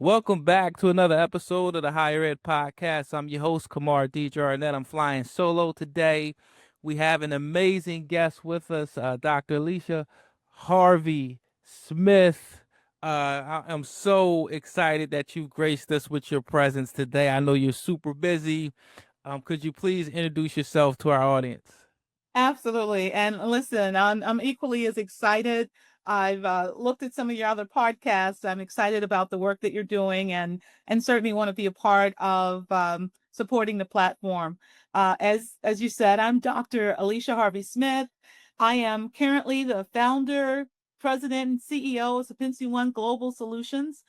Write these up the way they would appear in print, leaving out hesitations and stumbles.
Welcome back to another episode of the Higher Ed Podcast. I'm your host, Kamar D. Jarnett. I'm flying solo today. We have an amazing guest with us, Dr. Alicia Harvey-Smith. I am so excited that you've graced us with your presence today. I know you're super busy. Could you please introduce yourself to our audience? Absolutely. And listen, I'm equally as excited. I've looked at some of your other podcasts. I'm excited about the work that you're doing and certainly want to be a part of supporting the platform. As you said, I'm Dr. Alicia Harvey-Smith. I am currently the founder, president, and CEO of Sapinsi One Global Solutions.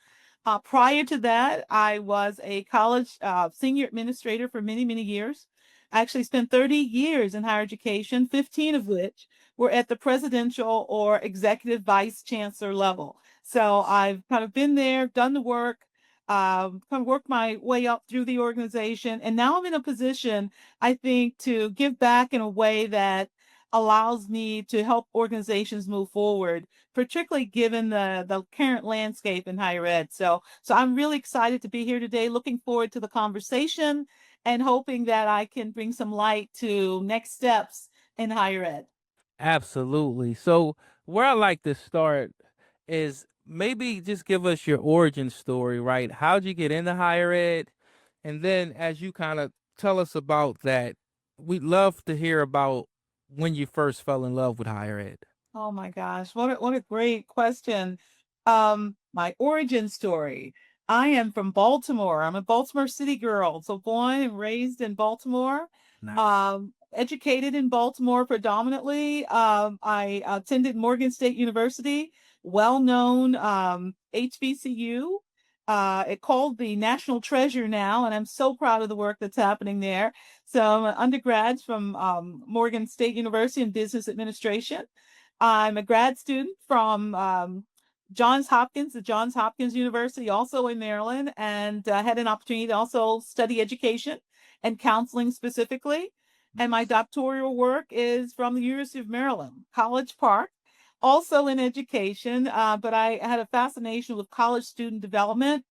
Prior to that, I was a college senior administrator for many, many years. I actually spent 30 years in higher education, 15 of which were at the presidential or executive vice chancellor level. So I've kind of been there, done the work, kind of worked my way up through the organization. And now I'm in a position, I think, to give back in a way that allows me to help organizations move forward, particularly given the current landscape in higher ed. So I'm really excited to be here today, looking forward to the conversation and hoping that I can bring some light to next steps in higher ed. Absolutely. So, where I like to start is maybe just give us your origin story, right? How'd you get into higher ed? And then, as you kind of tell us about that, we'd love to hear about when you first fell in love with higher ed. Oh my gosh, what a great question. My origin story. I am from Baltimore. I'm a Baltimore City girl, so born and raised in Baltimore. Nice. Educated in Baltimore predominantly. I attended Morgan State University, well-known HBCU. It called the National Treasure now, and I'm so proud of the work that's happening there. So I'm an undergrad from Morgan State University in Business Administration. I'm a grad student from Johns Hopkins, the Johns Hopkins University, also in Maryland, and had an opportunity to also study education and counseling specifically. And my Nice. doctoral work is from the University of Maryland, College Park, also in education. But I had a fascination with college student development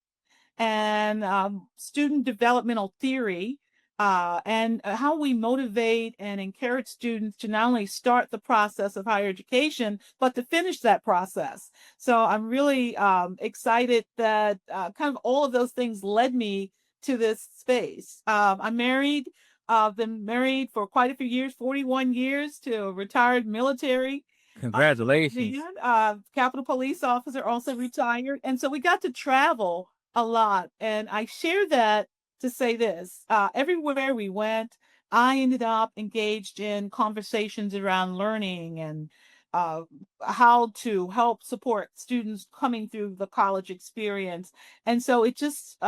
and student developmental theory and how we motivate and encourage students to not only start the process of higher education, but to finish that process. So I'm really excited that kind of all of those things led me to this space. I'm married. I've been married for quite a few years, 41 years, to a retired military Congratulations. civilian, Capitol Police officer, also retired. And so we got to travel a lot. And I share that to say this everywhere we went, I ended up engaged in conversations around learning and uh, how to help support students coming through the college experience. And so it just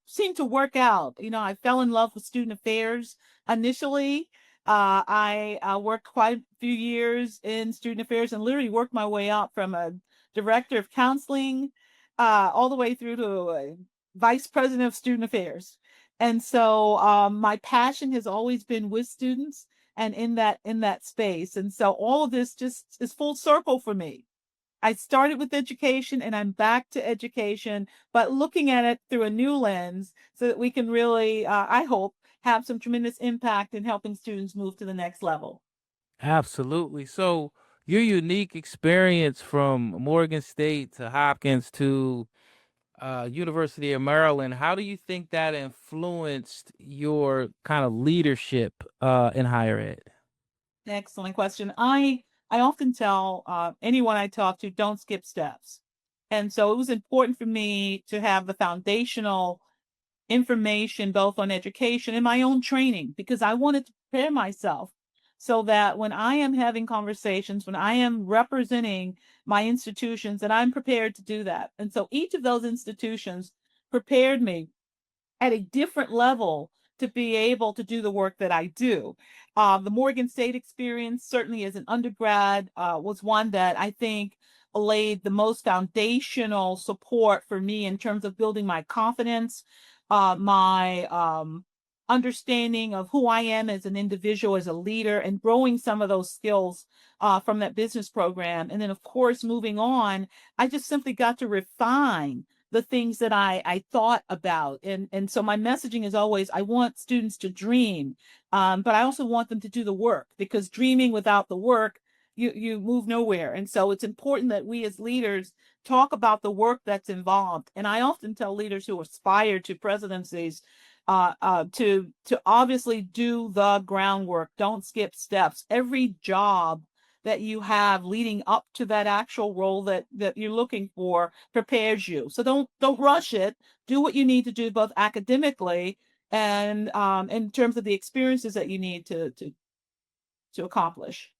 seemed to work out. You know, I fell in love with student affairs initially. I worked quite a few years in student affairs and literally worked my way up from a director of counseling all the way through to a vice president of student affairs. And so my passion has always been with students and in that space. And so all of this just is full circle for me. I started with education and I'm back to education, but looking at it through a new lens so that we can really, I hope, have some tremendous impact in helping students move to the next level. Absolutely. So, your unique experience from Morgan State to Hopkins to University of Maryland, how do you think that influenced your kind of leadership in higher ed? Excellent question. I often tell anyone I talk to, don't skip steps. And so it was important for me to have the foundational information both on education and my own training because I wanted to prepare myself so that when I am having conversations, when I am representing my institutions, that I'm prepared to do that. And so each of those institutions prepared me at a different level to be able to do the work that I do. The Morgan State experience, certainly as an undergrad, was one that I think laid the most foundational support for me in terms of building my confidence, my understanding of who I am as an individual, as a leader, and growing some of those skills from that business program. And then, of course, moving on, I just simply got to refine the things that I thought about. And so my messaging is always, I want students to dream, but I also want them to do the work, because dreaming without the work, you move nowhere. And so it's important that we as leaders talk about the work that's involved. And I often tell leaders who aspire to presidencies, to obviously do the groundwork. Don't skip steps. Every job that you have leading up to that actual role that you're looking for prepares you. So don't rush it. Do what you need to do, both academically and in terms of the experiences that you need to accomplish.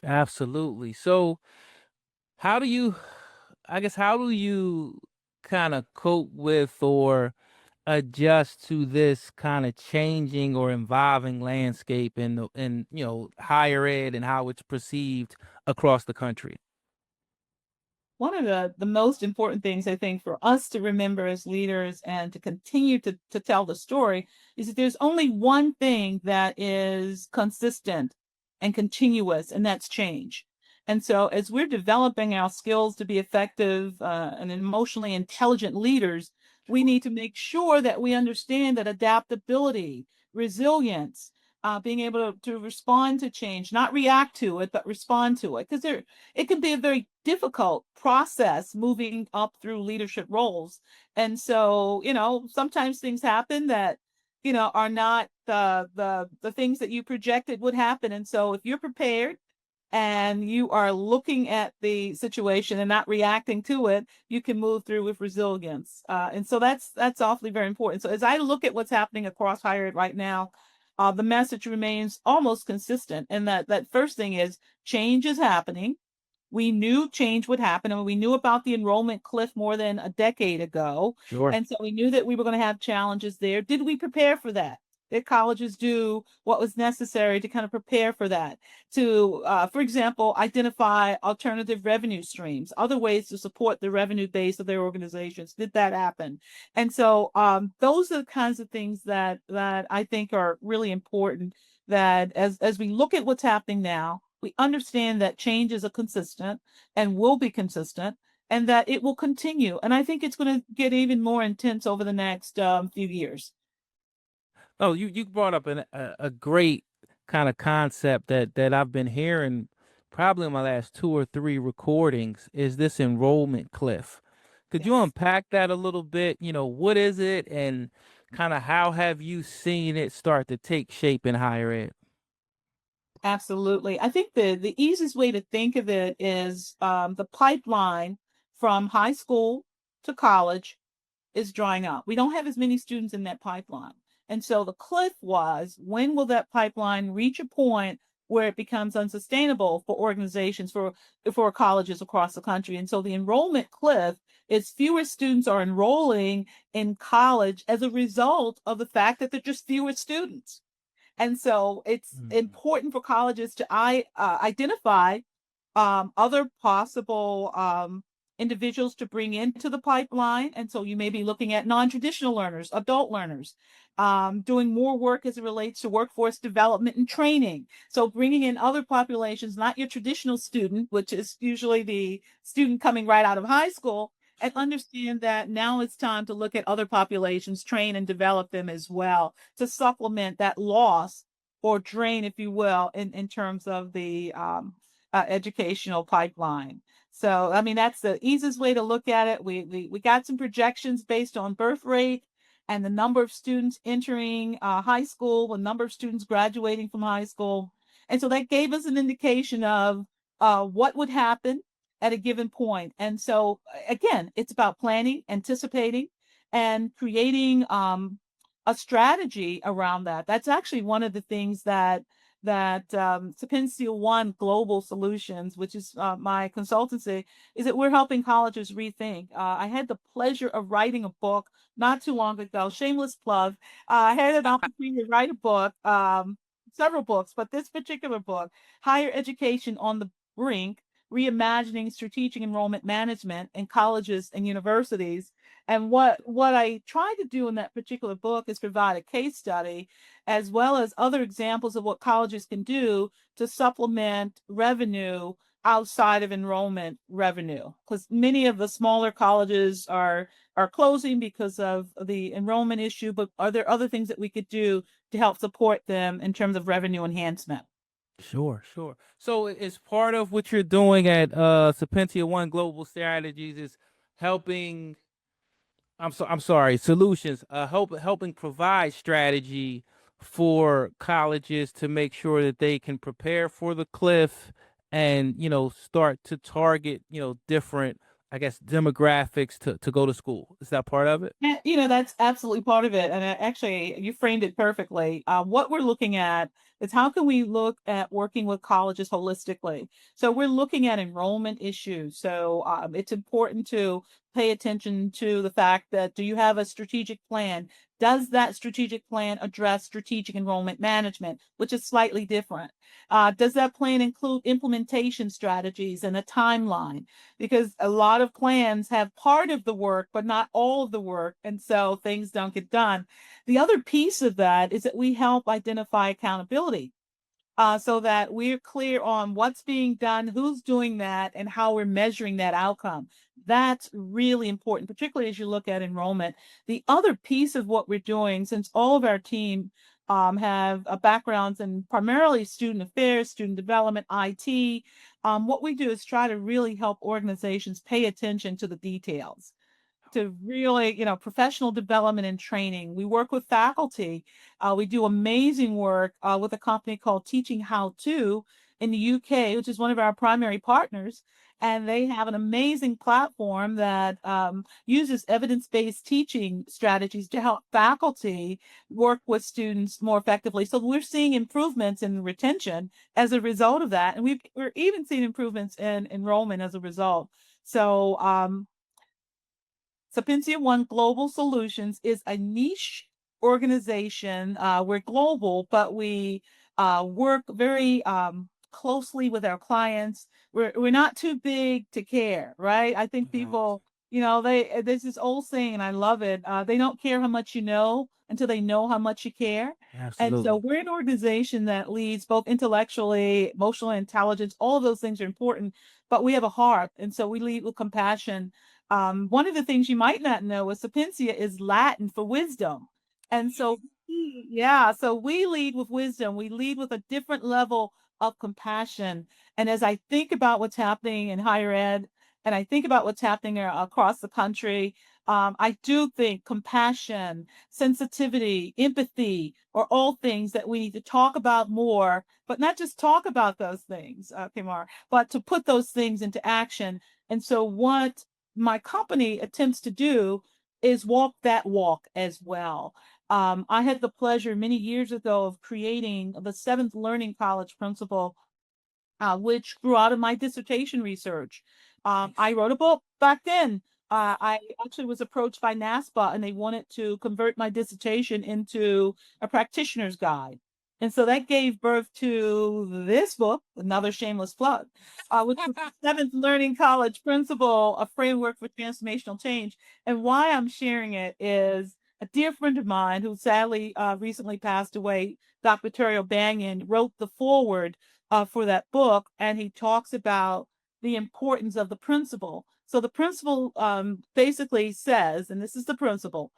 Absolutely. So, how do you, I guess, how do you kind of cope with or adjust to this kind of changing or evolving landscape in higher ed and how it's perceived across the country? One of the most important things I think for us to remember as leaders and to continue to tell the story is that there's only one thing that is consistent and continuous, and that's change. And so, as we're developing our skills to be effective and emotionally intelligent leaders, we need to make sure that we understand that adaptability, resilience, being able to respond to change, not react to it, but respond to it. Because it can be a very difficult process moving up through leadership roles. And so, sometimes things happen that, are not the things that you projected would happen. And so if you're prepared and you are looking at the situation and not reacting to it, you can move through with resilience. And so that's awfully very important. So as I look at what's happening across higher ed right now, the message remains almost consistent. And that first thing is change is happening. We knew change would happen, and we knew about the enrollment cliff more than a decade ago. Sure. And so we knew that we were going to have challenges there. Did we prepare for that? Did colleges do what was necessary to kind of prepare for that? To, for example, identify alternative revenue streams, other ways to support the revenue base of their organizations. Did that happen? And so those are the kinds of things that I think are really important. That as we look at what's happening now, we understand that change is a consistent and will be consistent, and that it will continue. And I think it's going to get even more intense over the next few years. Oh, you brought up a great kind of concept that I've been hearing probably in my last two or three recordings is this enrollment cliff. Could you Yes. unpack that a little bit? What is it and kind of how have you seen it start to take shape in higher ed? Absolutely. I think the easiest way to think of it is the pipeline from high school to college is drying up. We don't have as many students in that pipeline. And so the cliff was, when will that pipeline reach a point where it becomes unsustainable for organizations, for colleges across the country? And so the enrollment cliff is fewer students are enrolling in college as a result of the fact that there are just fewer students. And so it's Mm. important for colleges to identify other possible individuals to bring into the pipeline. And so you may be looking at non-traditional learners, adult learners, doing more work as it relates to workforce development and training. So bringing in other populations, not your traditional student, which is usually the student coming right out of high school, and understand that now it's time to look at other populations, train and develop them as well to supplement that loss or drain, if you will, in terms of the educational pipeline. So, I mean, that's the easiest way to look at it. We got some projections based on birth rate and the number of students entering high school, the number of students graduating from high school. And so that gave us an indication of what would happen at a given point. And so, again, it's about planning, anticipating, and creating a strategy around that. That's actually one of the things that Sapin One Global Solutions, which is my consultancy, is that we're helping colleges rethink. I had the pleasure of writing a book not too long ago. Shameless plug. I had an opportunity to write a book, several books, but this particular book, Higher Education on the Brink, Reimagining Strategic Enrollment Management in Colleges and Universities. And what I tried to do in that particular book is provide a case study as well as other examples of what colleges can do to supplement revenue outside of enrollment revenue. Because many of the smaller colleges are are closing because of the enrollment issue, but are there other things that we could do to help support them in terms of revenue enhancement? Sure, sure. So it's part of what you're doing at Sapientia One Global Strategies is helping. I'm sorry, solutions. Helping provide strategy for colleges to make sure that they can prepare for the cliff, and start to target different, I guess, demographics to go to school. Is that part of it? Yeah, that's absolutely part of it. And actually, you framed it perfectly. What we're looking at is how can we look at working with colleges holistically? So we're looking at enrollment issues. So it's important to pay attention to the fact that do you have a strategic plan? Does that strategic plan address strategic enrollment management, which is slightly different? Does that plan include implementation strategies and a timeline? Because a lot of plans have part of the work, but not all of the work. And so things don't get done. The other piece of that is that we help identify accountability so that we're clear on what's being done, who's doing that, and how we're measuring that outcome. That's really important, particularly as you look at enrollment. The other piece of what we're doing, since all of our team have backgrounds in primarily student affairs, student development, IT, what we do is try to really help organizations pay attention to the details to really, professional development and training. We work with faculty. We do amazing work with a company called Teaching How To in the UK, which is one of our primary partners. And they have an amazing platform that uses evidence based teaching strategies to help faculty work with students more effectively. So we're seeing improvements in retention as a result of that. And we're even seeing improvements in enrollment as a result. So, Sapientia One Global Solutions is a niche organization. We're global, but we work very closely with our clients. We're not too big to care, right? I think Mhm. people, there's this old saying, and I love it. They don't care how much you know until they know how much you care. And so Absolutely. we're an organization that leads both intellectually, emotional intelligence, all of those things are important, but we have a heart. And so we lead with compassion. One of the things you might not know is sapientia is Latin for wisdom. And so, yeah, so we lead with wisdom. We lead with a different level of compassion. And as I think about what's happening in higher ed, and I think about what's happening across the country, I do think compassion, sensitivity, empathy are all things that we need to talk about more, but not just talk about those things, Kamar, but to put those things into action. And so, what my company attempts to do is walk that walk as well. I had the pleasure many years ago of creating the seventh learning college principle, which grew out of my dissertation research. Nice. I wrote a book back then. I actually was approached by NASPA and they wanted to convert my dissertation into a practitioner's guide. And so that gave birth to this book, another shameless plug, which was the seventh Learning College Principle, a framework for transformational change. And why I'm sharing it is a dear friend of mine who sadly recently passed away, Dr. Terrell Banyan, wrote the foreword for that book, and he talks about the importance of the principle. So the principle basically says, and this is the principle: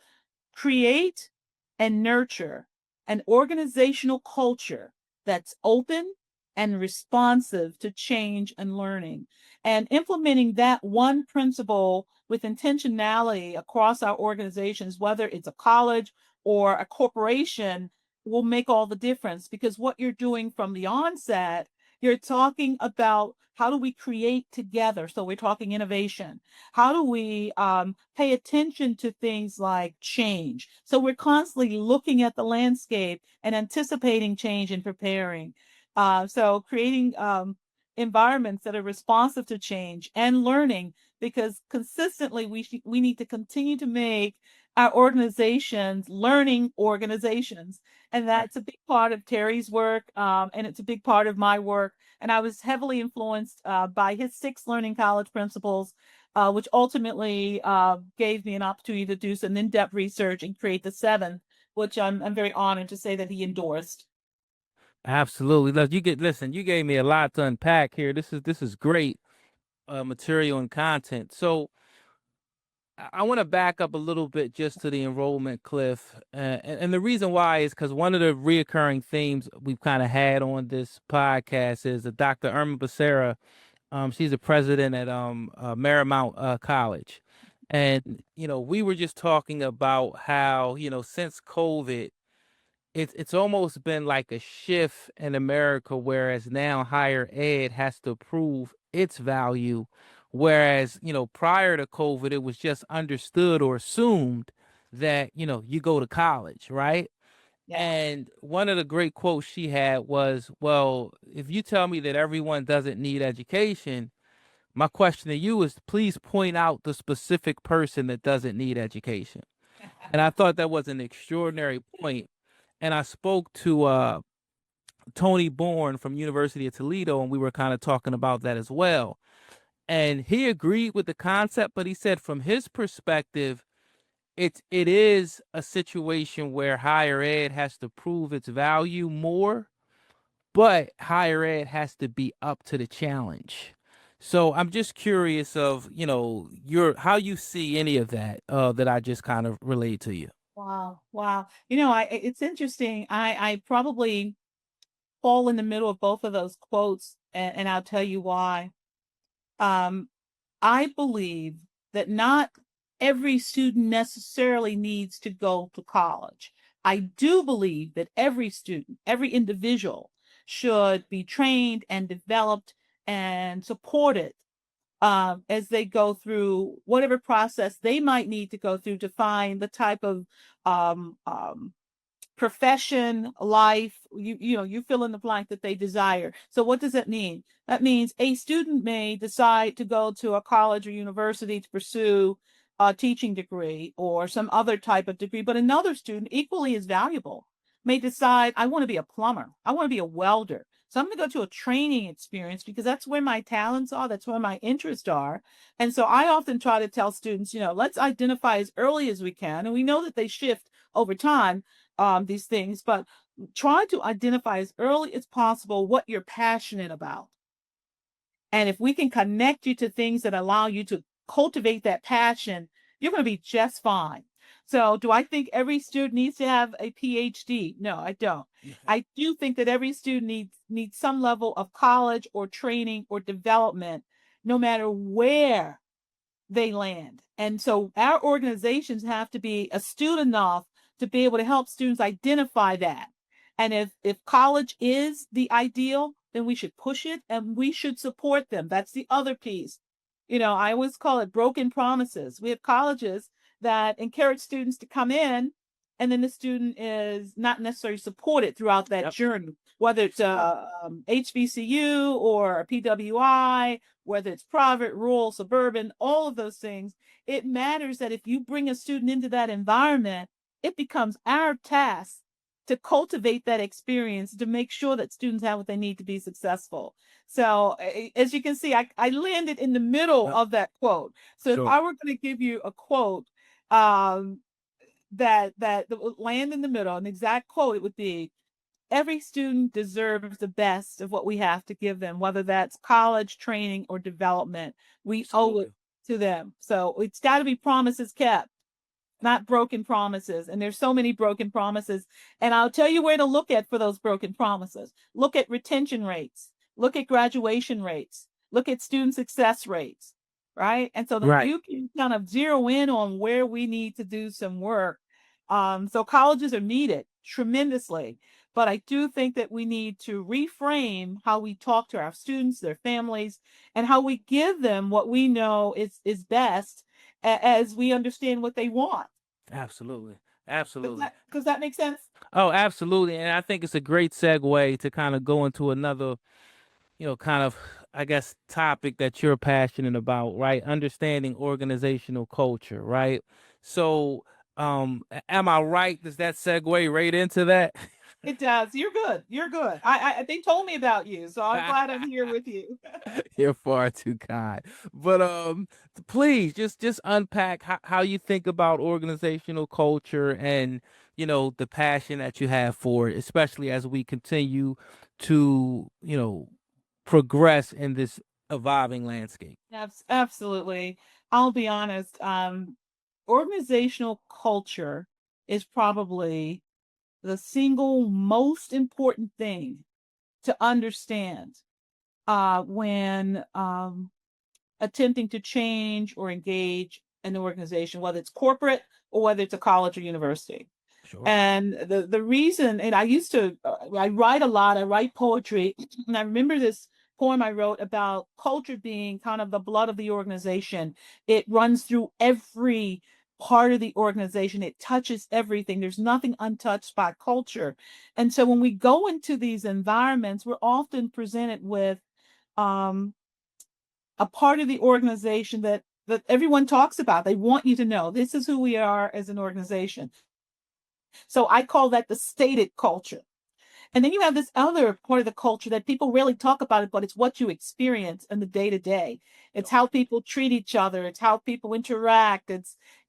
create and nurture an organizational culture that's open and responsive to change and learning. And implementing that one principle with intentionality across our organizations, whether it's a college or a corporation, will make all the difference because what you're doing from the onset, you're talking about how do we create together. So we're talking innovation. How do we pay attention to things like change? So we're constantly looking at the landscape and anticipating change and preparing. So creating environments that are responsive to change and learning, because consistently we need to continue to make our organizations learning organizations. And Right. that's a big part of Terry's work, and it's a big part of my work. And I was heavily influenced by his six learning college principles, which ultimately gave me an opportunity to do some in-depth research and create the seventh, which I'm very honored to say that he endorsed. Absolutely. Look, listen, you gave me a lot to unpack here. This is great material and content. So I want to back up a little bit just to the enrollment cliff. And the reason why is because one of the reoccurring themes we've kind of had on this podcast is that Dr. Irma Becerra. She's the president at Marymount College. And, we were just talking about how, since COVID, it's almost been like a shift in America, whereas now higher ed has to prove its value. Whereas, prior to COVID, it was just understood or assumed that, you go to college, right? Yeah. And one of the great quotes she had was, well, if you tell me that everyone doesn't need education, my question to you is please point out the specific person that doesn't need education. And I thought that was an extraordinary point. And I spoke to Tony Bourne from University of Toledo, and we were kind of talking about that as well. And he agreed with the concept, but he said from his perspective, it is a situation where higher ed has to prove its value more, but higher ed has to be up to the challenge. So I'm just curious of, your how you see any of that that I just kind of relayed to you. Wow. Wow. It's interesting. I probably fall in the middle of both of those quotes, and I'll tell you why. Um, I believe that not every student necessarily needs to go to college. I do believe that every student, every individual should be trained and developed and supported as they go through whatever process they might need to go through to find the type of um, um, profession, life, you fill in the blank that they desire. So what does that mean? That means a student may decide to go to a college or university to pursue a teaching degree or some other type of degree, but another student equally as valuable may decide, I want to be a plumber, I want to be a welder. So I'm going to go to a training experience because that's where my talents are, that's where my interests are. And so I often try to tell students, let's identify as early as we can. And we know that they shift over time, these things, but try to identify as early as possible what you're passionate about. And if we can connect you to things that allow you to cultivate that passion, you're going to be just fine. So, do I think every student needs to have a PhD? No, I don't. I do think that every student needs some level of college or training or development, no matter where they land. And so our organizations have to be astute enough to be able to help students identify that. And if college is the ideal, then we should push it and we should support them. That's the other piece. I always call it broken promises. We have colleges that encourage students to come in, and then the student is not necessarily supported throughout that Yep. journey, whether it's a HBCU or a PWI, whether it's private, rural, suburban, all of those things. It matters that if you bring a student into that environment, it becomes our task to cultivate that experience to make sure that students have what they need to be successful. So, as you can see, I landed in the middle Yep. of that quote. So, if Sure. I were going to give you a quote um, that would land in the middle, an exact quote, it would be, every student deserves the best of what we have to give them, whether that's college, training, or development. We owe it Absolutely. to them. So it's got to be promises kept, not broken promises. And there's so many broken promises. And I'll tell you where to look at for those broken promises. Look at retention rates, look at graduation rates, look at student success rates, right? And so that Right. you can kind of zero in on where we need to do some work. So colleges are needed tremendously. But I do think that we need to reframe how we talk to our students, their families, and how we give them what we know is best as we understand what they want. Absolutely. Does Absolutely. that make sense? Oh, absolutely. And I think it's a great segue to kind of go into another, kind of, I guess, topic that you're passionate about, right? Understanding organizational culture, right? So, am I right? Does that segue right into that? It does. You're good. You're good. They told me about you, so I'm glad I'm here with you. You're far too kind. But please just unpack how you think about organizational culture and the passion that you have for it, especially as we continue to, progress in this evolving landscape. Absolutely. I'll be honest. organizational culture is probably the single most important thing to understand when attempting to change or engage an organization, whether it's corporate or whether it's a college or university. Sure. And the reason, and I used to, I write a lot, I write poetry, and I remember this poem I wrote about culture being kind of the blood of the organization. It runs through every part of the organization, it touches everything. There's nothing untouched by culture. And so when we go into these environments, we're often presented with um, a part of the organization that everyone talks about. They want you to know this is who we are as an organization. So I call that the stated culture. And then you have this other part of the culture that people rarely talk about it, but it's what you experience in the day to day. It's how people treat each other. It's how people interact.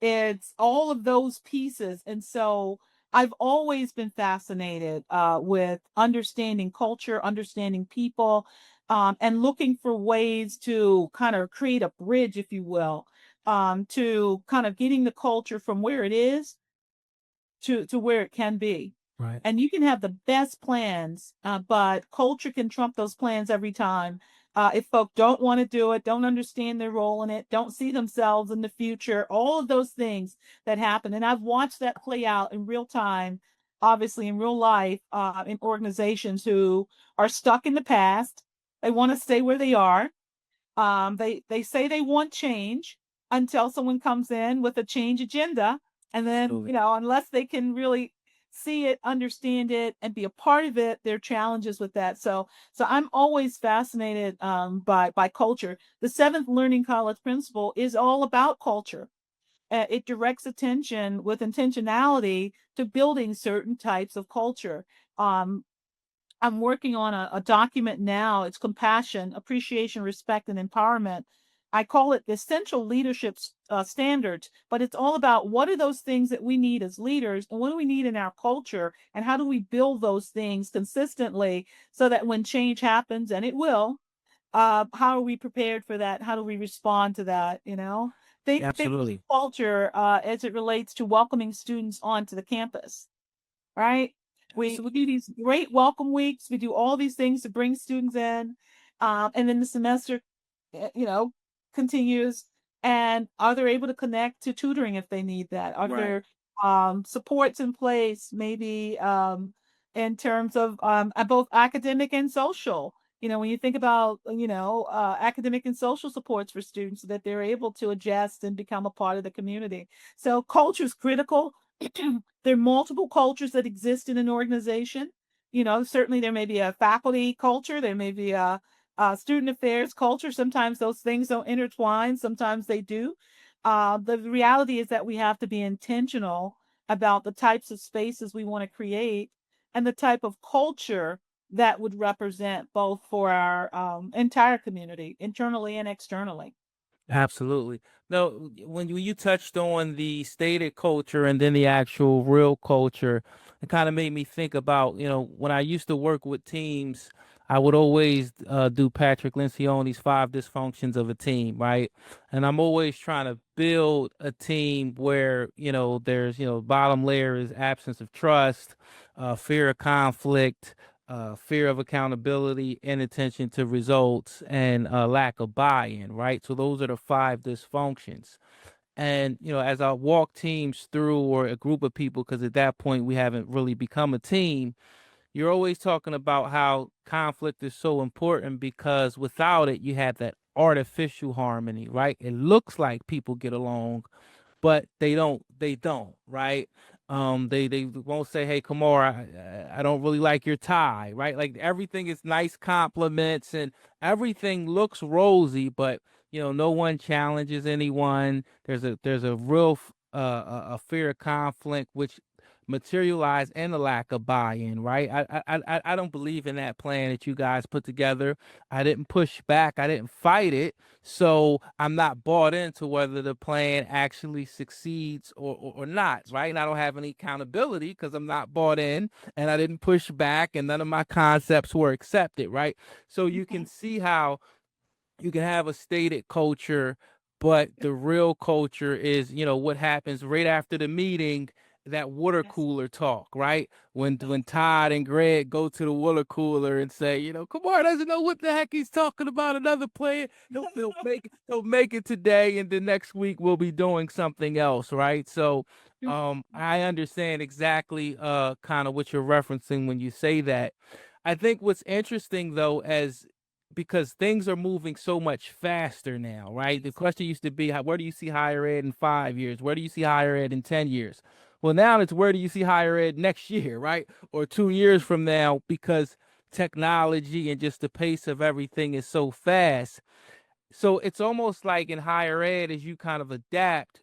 It's all of those pieces. And so I've always been fascinated with understanding culture, understanding people, and looking for ways to kind of create a bridge, if you will, to kind of getting the culture from where it is to where it can be. Right. And you can have the best plans, but culture can trump those plans every time. If folk don't want to do it, don't understand their role in it, don't see themselves in the future, all of those things that happen. And I've watched that play out in real time, obviously in real life, in organizations who are stuck in the past. They want to stay where they are. They say they want change until someone comes in with a change agenda, and then Absolutely. unless they can really see it, understand it, and be a part of it, there are challenges with that. So I'm always fascinated by culture. The seventh Learning College principle is all about culture. It directs attention with intentionality to building certain types of culture. Um, I'm working on a document now. It's compassion, appreciation, respect, and empowerment. I call it the essential leadership standards, but it's all about what are those things that we need as leaders and what do we need in our culture and how do we build those things consistently so that when change happens, and it will, how are we prepared for that? How do we respond to that? Think Absolutely. culture as it relates to welcoming students onto the campus, right? We Absolutely. do these great welcome weeks. We do all these things to bring students in, and then the semester, eh, you know, continues. And are they able to connect to tutoring if they need that? Are Right. there supports in place, maybe in terms of both academic and social? When you think about academic and social supports for students, so that they're able to adjust and become a part of the community. So culture is critical. There are multiple cultures that exist in an organization. Certainly there may be a faculty culture, there may be a student affairs culture. Sometimes those things don't intertwine, sometimes they do. The reality is that we have to be intentional about the types of spaces we want to create and the type of culture that would represent both for our entire community, internally and externally. Absolutely. No, when you touched on the stated culture and then the actual real culture, it kind of made me think about, when I used to work with teams, I would always do Patrick Lencioni's five dysfunctions of a team, right? And I'm always trying to build a team where, there's, bottom layer is absence of trust, fear of conflict, fear of accountability, inattention to results, and lack of buy-in, right? So those are the five dysfunctions. And as I walk teams through, or a group of people, because at that point we haven't really become a team, you're always talking about how conflict is so important, because without it, you have that artificial harmony, right? It looks like people get along, but they don't, right? They won't say, hey, Kamora, I don't really like your tie, right? Like, everything is nice compliments and everything looks rosy, but no one challenges anyone. There's a real a fear of conflict, which materialize in a lack of buy-in, right? I don't believe in that plan that you guys put together. I didn't push back, I didn't fight it, so I'm not bought into whether the plan actually succeeds or not, right? And I don't have any accountability because I'm not bought in, and I didn't push back, and none of my concepts were accepted, right? So you can Mhm. see how you can have a stated culture, but the real culture is, what happens right after the meeting, that water Yes. cooler talk, right? When Todd and Greg go to the water cooler and say, Kamar doesn't know what the heck he's talking about. Another player, he'll make it today, and the next week we'll be doing something else, right? So, I understand exactly kind of what you're referencing when you say that. I think what's interesting though, as because things are moving so much faster now, right? The question used to be, where do you see higher ed in 5 years? Where do you see higher ed in 10 years? Well, now it's where do you see higher ed next year, right? Or 2 years from now, because technology and just the pace of everything is so fast. So it's almost like in higher ed, as you kind of adapt,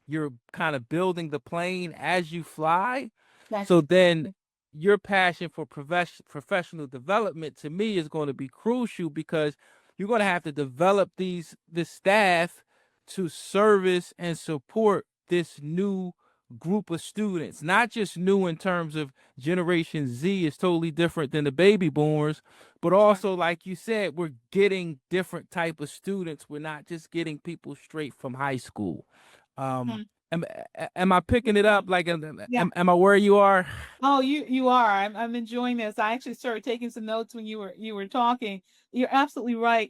you're kind of building the plane as you fly. That's So then your passion for professional development to me is going to be crucial, because you're going to have to develop this staff to service and support this new group of students. Not just new in terms of Generation Z is totally different than the baby boomers, but sure. also, like you said, we're getting different type of students. We're not just getting people straight from high school. um Mhm. am, am I picking Good it up? point. Like, Yeah. am I where you are? Oh, you are. I'm enjoying this. I actually started taking some notes when you were talking. You're absolutely right.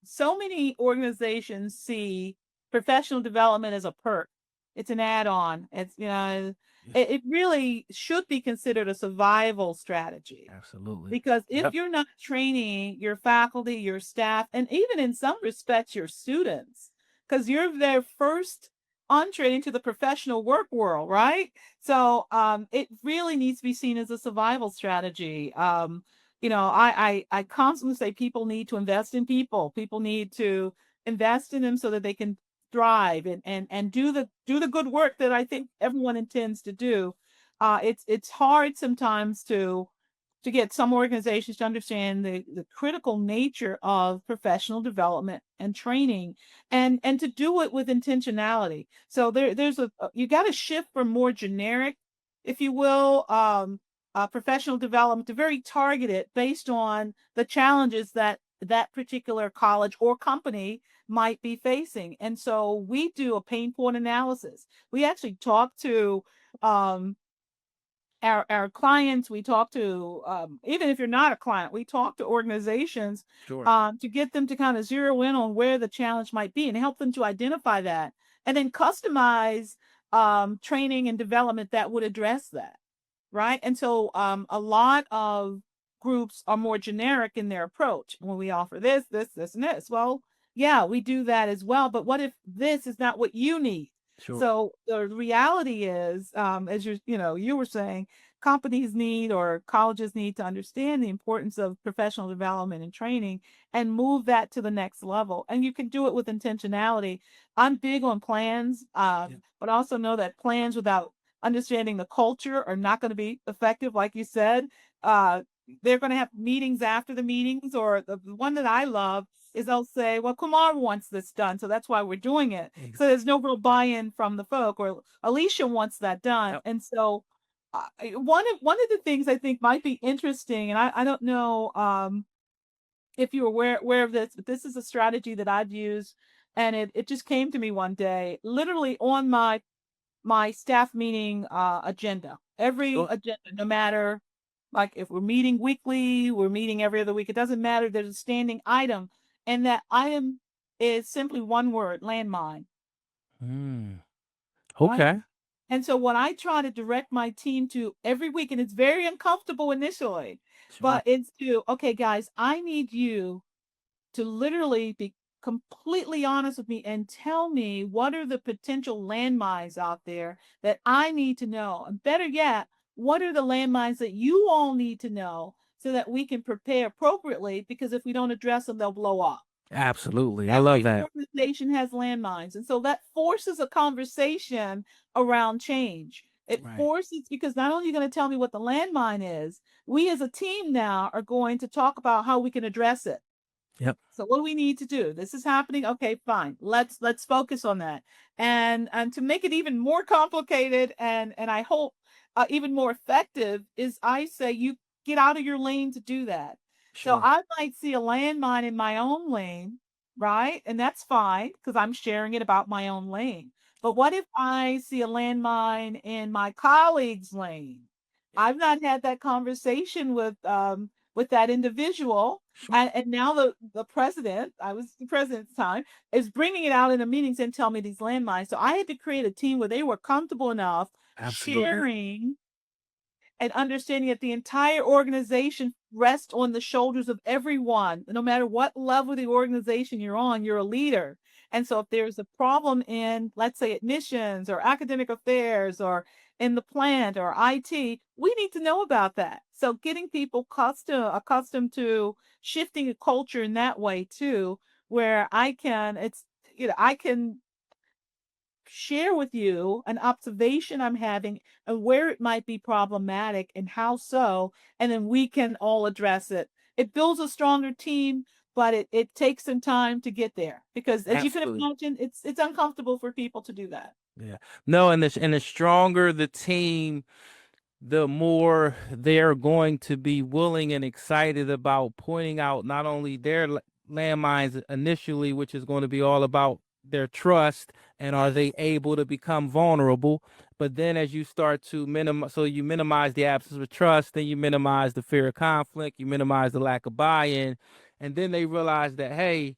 So many organizations see professional development as a perk. It's an add-on. Yes, it really should be considered a survival strategy. absolutely. Because if Yep. you're not training your faculty, your staff, and even in some respects your students, because you're their first entree into the professional work world, right? So it really needs to be seen as a survival strategy. I constantly say people need to invest in people. People need to invest in them so that they can thrive and do the good work that I think everyone intends to do. It's hard sometimes to get some organizations to understand the critical nature of professional development and training and to do it with intentionality. So there's you got to shift from more generic, if you will, professional development to very targeted based on the challenges that that particular college or company might be facing. And so we do a pain point analysis. We actually talk to um, our clients. We talk to even if you're not a client, we talk to organizations Sure. to get them to kind of zero in on where the challenge might be and help them to identify that and then customize training and development that would address that, right? And so a lot of groups are more generic in their approach. When we offer this, and this, well, yeah, we do that as well. But what if this is not what you need? Sure. So the reality is, as you were saying, companies need or colleges need to understand the importance of professional development and training and move that to the next level. And you can do it with intentionality. I'm big on plans, Yeah. but also know that plans without understanding the culture are not going to be effective. Like you said, uh, they're going to have meetings after the meetings, or the one that I love is they'll say, well, Kumar wants this done, so that's why we're doing it. Ex- So there's no real buy-in from the folk, or Alicia wants that done. Yep. And so one of the things I think might be interesting, and I don't know if you're aware of this, but this is a strategy that I've used, and it just came to me one day, literally on my staff meeting agenda. Every Sure. agenda, no matter like if we're meeting weekly, we're meeting every other week, it doesn't matter. There's a standing item, and that item is simply one word: landmine, Mm. right? Okay. And so what I try to direct my team to every week, and it's very uncomfortable initially, Sure. but it's to, okay, guys, I need you to literally be completely honest with me and tell me what are the potential landmines out there that I need to know. And better yet, what are the landmines that you all need to know so that we can prepare appropriately? Because if we don't address them, they'll blow up. Absolutely. I love Every that. organization has landmines. And so that forces a conversation around change. It Right. forces, because not only are you going to tell me what the landmine is, we as a team now are going to talk about how we can address it. Yep. So what do we need to do? This is happening. Okay, fine. Let's focus on that. And to make it even more complicated and I hope even more effective is I say you get out of your lane to do that. So Sure. I might see a landmine in my own lane right? And that's fine because I'm sharing it about my own lane. But what if I see a landmine in my colleague's lane? Yeah. I've not had that conversation with that individual. Sure. And now the president, I was the president at the time, is bringing it out in the meetings and tell me these landmines. So I had to create a team where they were comfortable enough Absolutely. sharing and understanding that the entire organization rests on the shoulders of everyone, no matter what level of the organization you're on, you're a leader. And so if there's a problem in, let's say, admissions or academic affairs or in the plant or IT, we need to know about that. So getting people accustomed to shifting a culture in that way too, where I can share with you an observation I'm having and where it might be problematic and how so, and then we can all address it. It builds a stronger team, but it takes some time to get there because as you can Absolutely. imagine, it's uncomfortable for people to do that. Yeah. No, and the stronger the team, the more they're going to be willing and excited about pointing out not only their landmines initially, which is going to be all about their trust and are they able to become vulnerable. But then as you start to minimize, so you minimize the absence of trust, then you minimize the fear of conflict, you minimize the lack of buy in. And then they realize that, hey,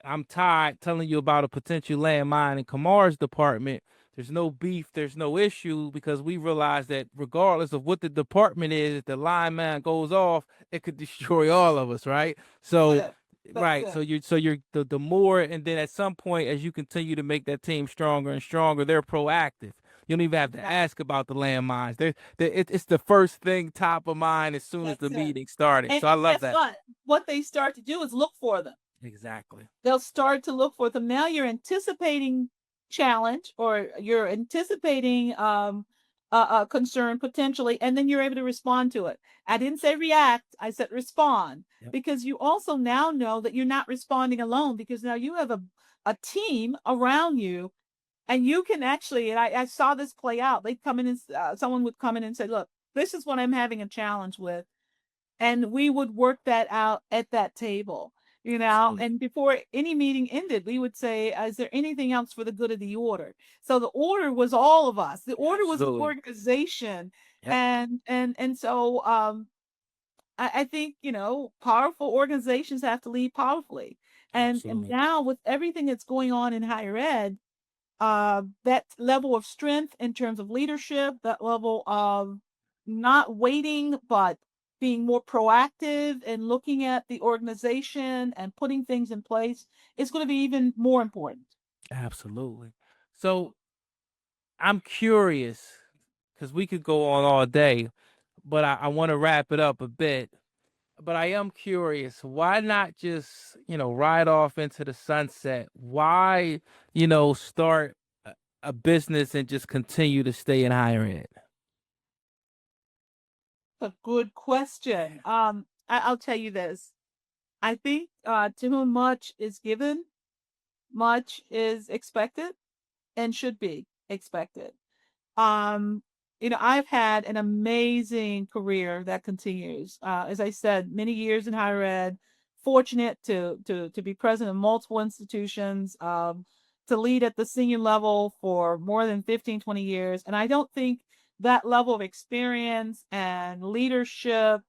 I'm tired telling you about a potential landmine in Kamar's department. There's no beef, there's no issue because we realize that regardless of what the department is, if the lineman goes off, it could destroy all of us, right? So, Good. That's right. good. So you're the more, and then at some point, as you continue to make that team stronger and stronger, they're proactive. You don't even have to Yeah, ask about the landmines. It's the first thing top of mind as soon as the that's it. meeting started. And So I love guess that. what? What they start to do is look for them. Exactly. They'll start to look for them. Now you're anticipating challenge or you're anticipating a concern potentially, and then you're able to respond to it. I didn't say react, I said respond Yep. because you also now know that you're not responding alone because now you have a team around you and you can actually, and I saw this play out. They'd come in and someone would come in and say, look, this is what I'm having a challenge with and we would work that out at that table, Absolutely. and before any meeting ended we would say, is there anything else for the good of the order? So the order was all of us, the order was the Absolutely. organization. Yep. And so I think powerful organizations have to lead powerfully, and Absolutely. now with everything that's going on in higher ed, that level of strength in terms of leadership, that level of not waiting, but being more proactive and looking at the organization and putting things in place is going to be even more important. Absolutely. So I'm curious because we could go on all day, but I want to wrap it up a bit. But I am curious, why not just, ride off into the sunset? Why, start a business and just continue to stay in higher ed? A good question. I'll tell you this. I think to whom much is given, much is expected and should be expected. Um, I've had an amazing career that continues. As I said, many years in higher ed, fortunate to be president of multiple institutions, to lead at the senior level for more than 15, 20 years. And I don't think that level of experience and leadership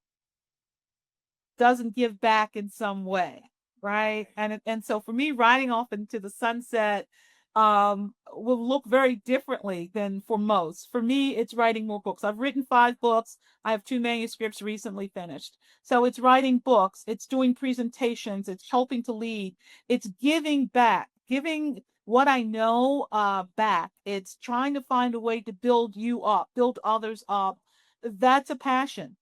doesn't give back in some way, right? And so for me, riding off into the sunset will look very differently than for most. For me, it's writing more books. I've written 5 books. I have 2 manuscripts recently finished. So it's writing books, it's doing presentations, it's helping to lead, it's giving back, giving what I know back. It's trying to find a way to build you up, build others up. That's a passion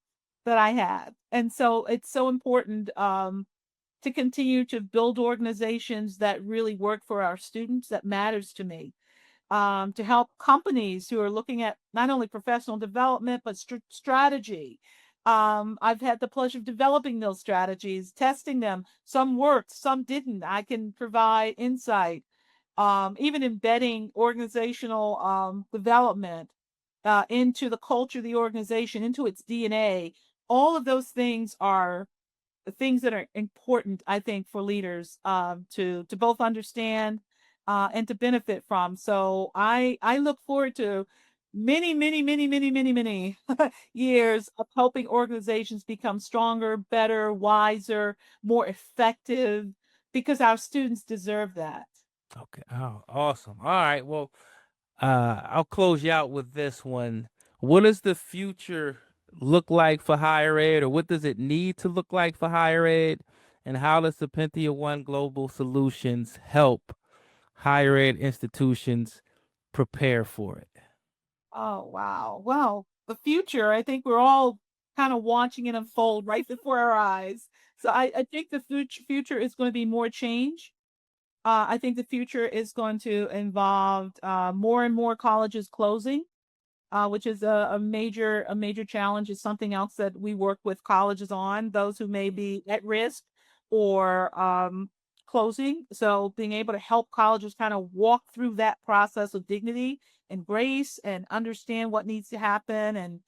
that I have. And so it's so important to continue to build organizations that really work for our students. That matters to me. To help companies who are looking at not only professional development, but strategy. I've had the pleasure of developing those strategies, testing them. Some worked, some didn't. I can provide insight, even embedding organizational development into the culture of the organization, into its DNA. All of those things are things that are important, I think, for leaders to both understand and to benefit from. So I look forward to many years of helping organizations become stronger, better, wiser, more effective, because our students deserve that. Okay. Oh, awesome. All right. Well, I'll close you out with this one. What does the future look like for higher ed, or what does it need to look like for higher ed? And how does the Sapientia One Global Solutions help higher ed institutions prepare for it? Oh, wow. Well, the future, I think we're all kind of watching it unfold right before our eyes. So I think the future is going to be more change. I think the future is going to involve more and more colleges closing, which is a major challenge. Is something else that we work with colleges on, those who may be at risk or closing. So being able to help colleges kind of walk through that process with dignity and grace and understand what needs to happen, and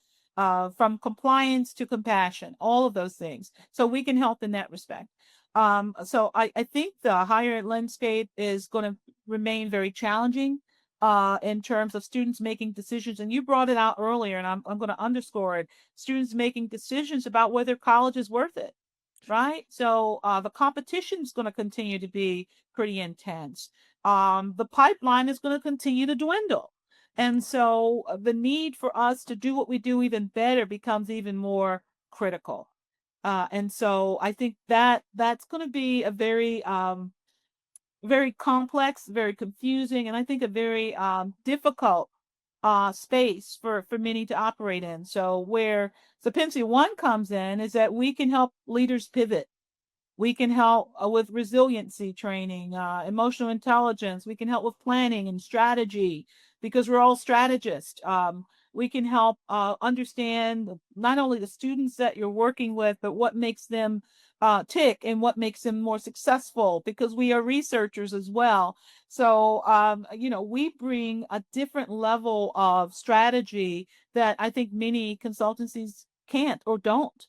from compliance to compassion, all of those things. So we can help in that respect. So I think the higher ed landscape is going to remain very challenging in terms of students making decisions. And you brought it out earlier, and I'm going to underscore it. Students making decisions about whether college is worth it, right? So the competition is going to continue to be pretty intense. The pipeline is going to continue to dwindle. And so the need for us to do what we do even better becomes even more critical. And so I think that that's going to be a very complex, very confusing, and I think a very difficult space for many to operate in. So where Sapientia One comes in is that we can help leaders pivot. We can help with resiliency training, emotional intelligence. We can help with planning and strategy because we're all strategists. We can help understand not only the students that you're working with, but what makes them tick and what makes them more successful, because we are researchers as well. So, we bring a different level of strategy that I think many consultancies can't or don't,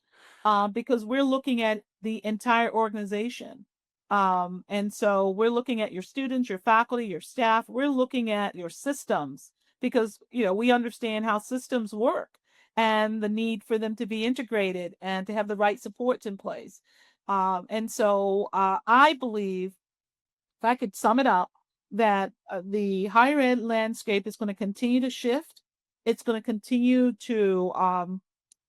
because we're looking at the entire organization. And so we're looking at your students, your faculty, your staff. We're looking at your systems because, we understand how systems work and the need for them to be integrated and to have the right supports in place. And so I believe, if I could sum it up, that the higher ed landscape is going to continue to shift. It's going to continue to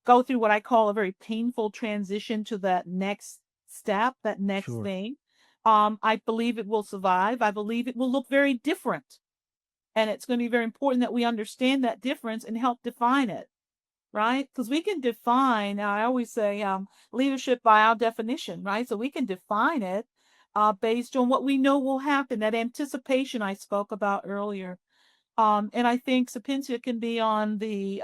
go through what I call a very painful transition to that next step, that next Sure. thing. I believe it will survive. I believe it will look very different. And it's going to be very important that we understand that difference and help define it, right? Because we can define, I always say, leadership by our definition, right? So we can define it based on what we know will happen, that anticipation I spoke about earlier. And I think Sapientia can be on the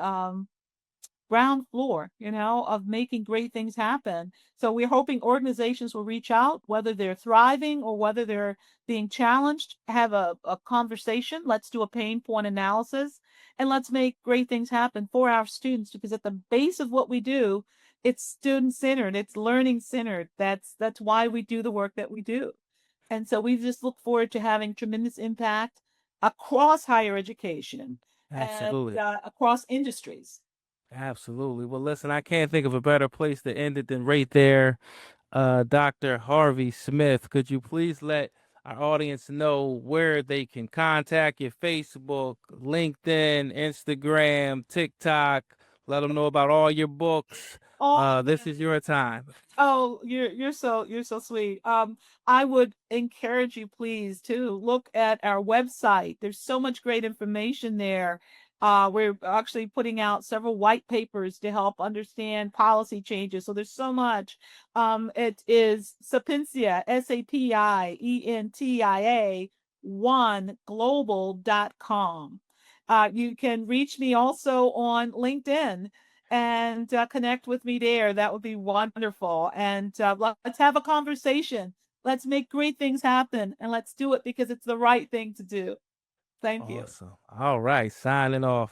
ground floor, of making great things happen. So we're hoping organizations will reach out, whether they're thriving or whether they're being challenged, have a conversation. Let's do a pain point analysis and let's make great things happen for our students, because at the base of what we do, it's student centered, it's learning centered. That's why we do the work that we do. And so we just look forward to having tremendous impact across higher education and Absolutely. across industries. Absolutely. Well, listen, I can't think of a better place to end it than right there. Dr. Harvey Smith, could you please let our audience know where they can contact you? Facebook, LinkedIn, Instagram, TikTok. Let them know about all your books. Oh, This is your time. oh, you're so sweet. I would encourage you, please, to look at our website. There's so much great information there. We're actually putting out several white papers to help understand policy changes. So there's so much. It is Sapientia, Sapientia, one global.com. You can reach me also on LinkedIn and connect with me there. That would be wonderful. And let's have a conversation. Let's make great things happen and let's do it because it's the right thing to do. Thank you. Awesome. All right. Signing off.